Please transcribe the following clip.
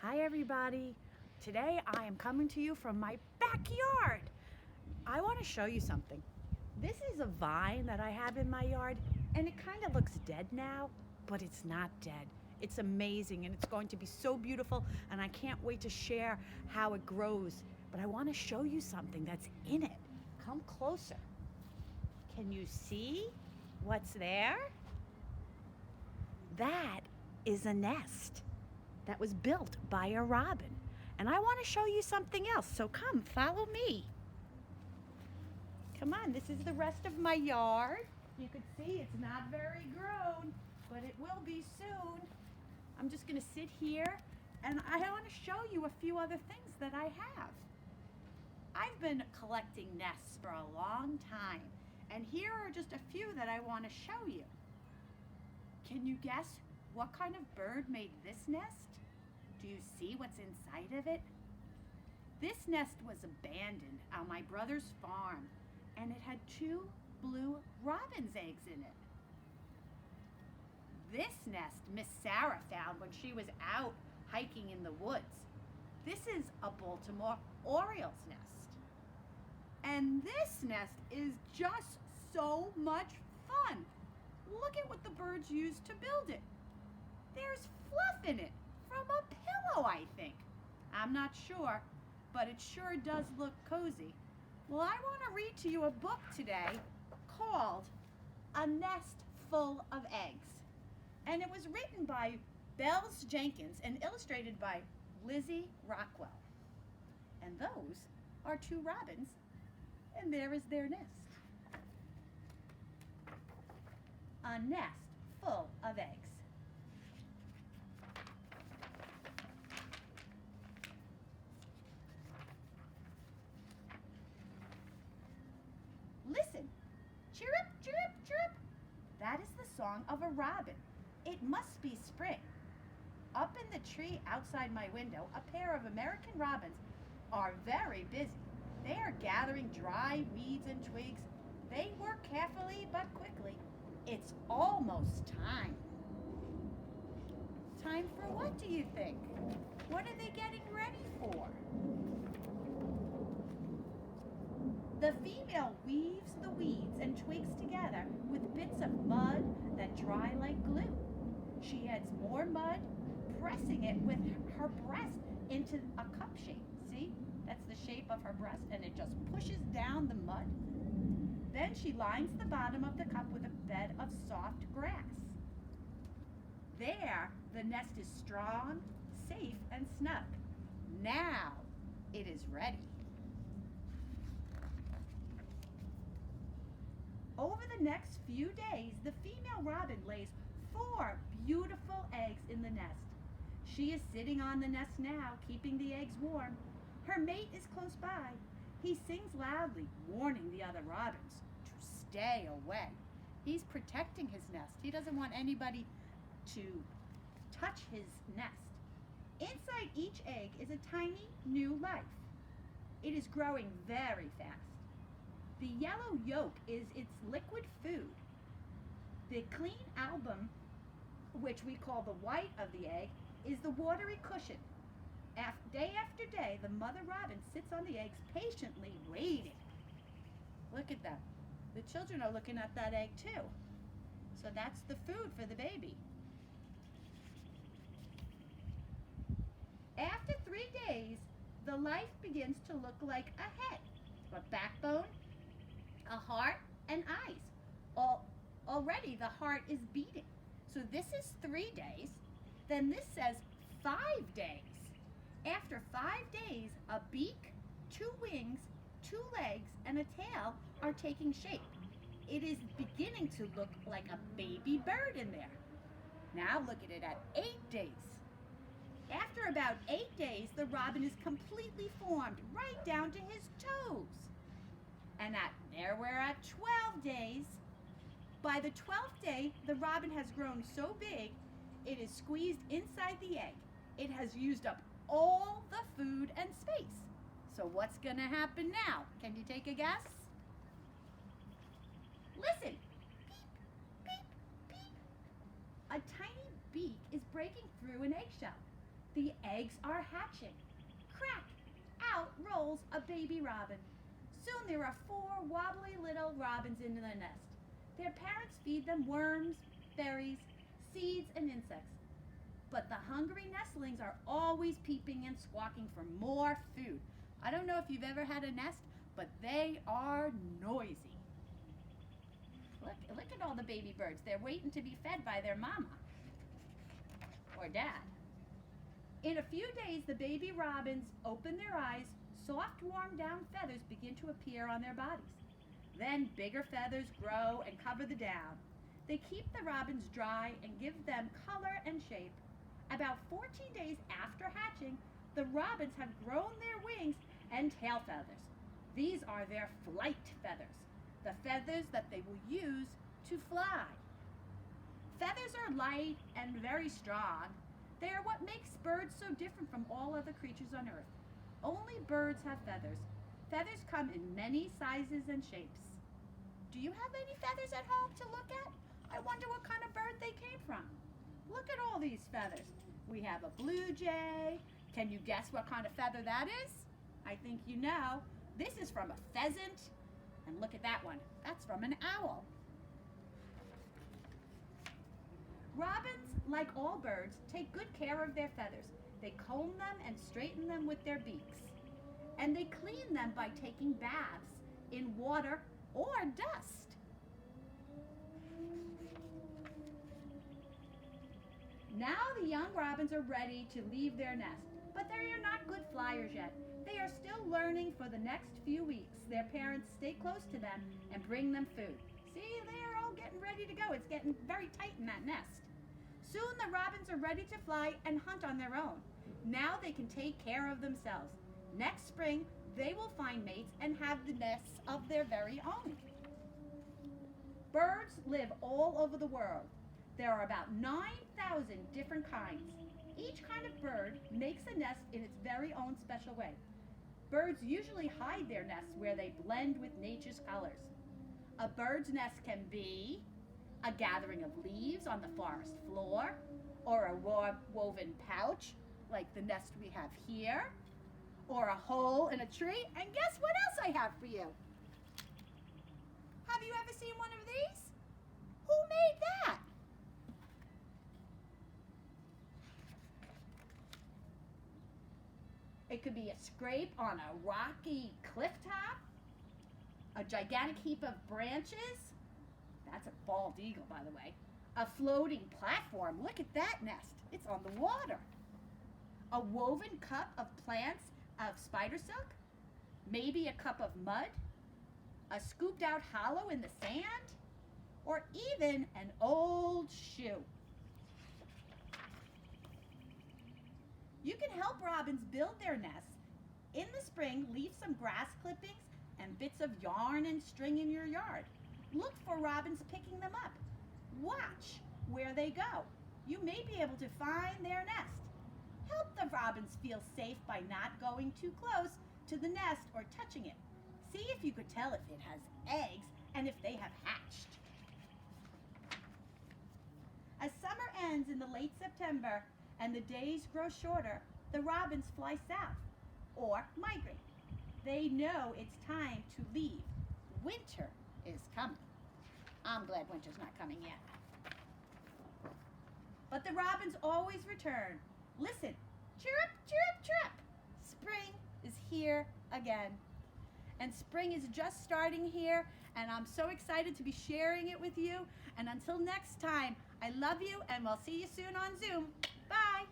Hi, everybody. Today I am coming to you from my backyard. I want to show you something. This is a vine that I have in my yard, and it kind of looks dead now, but it's not dead. It's amazing, and it's going to be so beautiful, and I can't wait to share how it grows. But I want to show you something that's in it. Come closer. Can you see what's there? That is a nest that was built by a robin. And I want to show you something else. So come, follow me. Come on, this is the rest of my yard. You can see it's not very grown, but it will be soon. I'm just going to sit here and I want to show you a few other things that I have. I've been collecting nests for a long time, and here are just a few that I want to show you. Can you guess what kind of bird made this nest? Do you see what's inside of it? This nest was abandoned on my brother's farm, and it had 2 blue robin's eggs in it. This nest Miss Sarah found when she was out hiking in the woods. This is a Baltimore Oriole's nest. And this nest is just so much fun. Look at what the birds used to build it. There's fluff in it from a pillow, I think. I'm not sure, but it sure does look cozy. Well, I want to read to you a book today called A Nest Full of Eggs. And it was written by Bells Jenkins and illustrated by Lizzie Rockwell. And those are 2 robins, and there is their nest. A nest full of eggs. Listen, chirrup, chirrup, chirrup. That is the song of a robin. It must be spring. Up in the tree outside my window, a pair of American robins are very busy. They are gathering dry weeds and twigs. They work carefully but quickly. It's almost time. Time for what, do you think? What are they getting ready for? The female weaves the weeds and twigs together with bits of mud that dry like glue. She adds more mud, pressing it with her breast into a cup shape. See? That's the shape of her breast, and it just pushes down the mud. Then she lines the bottom of the cup with a bed of soft grass. There, the nest is strong, safe, and snug. Now, it is ready. Over the next few days, the female robin lays 4 beautiful eggs in the nest. She is sitting on the nest now, keeping the eggs warm. Her mate is close by. He sings loudly, warning the other robins to stay away. He's protecting his nest. He doesn't want anybody to touch his nest. Inside each egg is a tiny new life. It is growing very fast. The yellow yolk is its liquid food. The clean album, which we call the white of the egg, is the watery cushion. Day after day, the mother robin sits on the eggs patiently waiting. Look at them. The children are looking at that egg too. So that's the food for the baby. After 3 days, the life begins to look like a head, a backbone, a heart, and eyes. Already the heart is beating. So this is 3 days. Then this says 5 days. After 5 days, a beak, 2 wings, 2 legs, and a tail are taking shape. It is beginning to look like a baby bird in there. Now look at it at 8 days. After about 8 days, the robin is completely formed right down to his toes. And there we're at 12 days. By the 12th day, the robin has grown so big, it is squeezed inside the egg. It has used up all the food and space. So what's going to happen now? Can you take a guess? Listen. Beep, beep, beep. A tiny beak is breaking through an eggshell. The eggs are hatching. Crack! Out rolls a baby robin. Soon there are 4 wobbly little robins in the nest. Their parents feed them worms, berries, seeds, and insects. But the hungry nestlings are always peeping and squawking for more food. I don't know if you've ever had a nest, but they are noisy. Look at all the baby birds. They're waiting to be fed by their mama or dad. In a few days, the baby robins open their eyes. Soft, warm down feathers begin to appear on their bodies. Then bigger feathers grow and cover the down. They keep the robins dry and give them color and shape. About 14 days after hatching, the robins have grown their wings and tail feathers. These are their flight feathers, the feathers that they will use to fly. Feathers are light and very strong. They are what makes birds so different from all other creatures on earth. Only birds have feathers. Feathers come in many sizes and shapes. Do you have any feathers at home to look at? I wonder what kind of bird they came from. Look at all these feathers. We have a blue jay. Can you guess what kind of feather that is? I think you know. This is from a pheasant. And look at that one. That's from an owl. Robins, like all birds, take good care of their feathers. They comb them and straighten them with their beaks. And they clean them by taking baths in water or dust. Now the young robins are ready to leave their nest, but they are not good flyers yet. They are still learning for the next few weeks. Their parents stay close to them and bring them food. See, they are all getting ready to go. It's getting very tight in that nest. Soon the robins are ready to fly and hunt on their own. Now they can take care of themselves. Next spring, they will find mates and have the nests of their very own. Birds live all over the world. There are about 9,000 different kinds. Each kind of bird makes a nest in its very own special way. Birds usually hide their nests where they blend with nature's colors. A bird's nest can be a gathering of leaves on the forest floor, or a woven pouch like the nest we have here, or a hole in a tree. And guess what else I have for you? Have you ever seen one of these? Who made that? It could be a scrape on a rocky cliff top, a gigantic heap of branches. That's a bald eagle, by the way. A floating platform. Look at that nest. It's on the water. A woven cup of plants of spider silk. Maybe a cup of mud. A scooped out hollow in the sand. Or even an old shoe. You can help robins build their nests. In the spring, leave some grass clippings and bits of yarn and string in your yard. Look for robins picking them up. Watch where they go. You may be able to find their nest. Help the robins feel safe by not going too close to the nest or touching it. See if you could tell if it has eggs and if they have hatched. As summer ends in the late September and the days grow shorter, the robins fly south or migrate. They know it's time to leave. Winter is coming. I'm glad winter's not coming yet. But the robins always return. Listen, chirp, chirp, chirp. Spring is here again. And spring is just starting here, and I'm so excited to be sharing it with you. And until next time, I love you, and we'll see you soon on Zoom. Bye.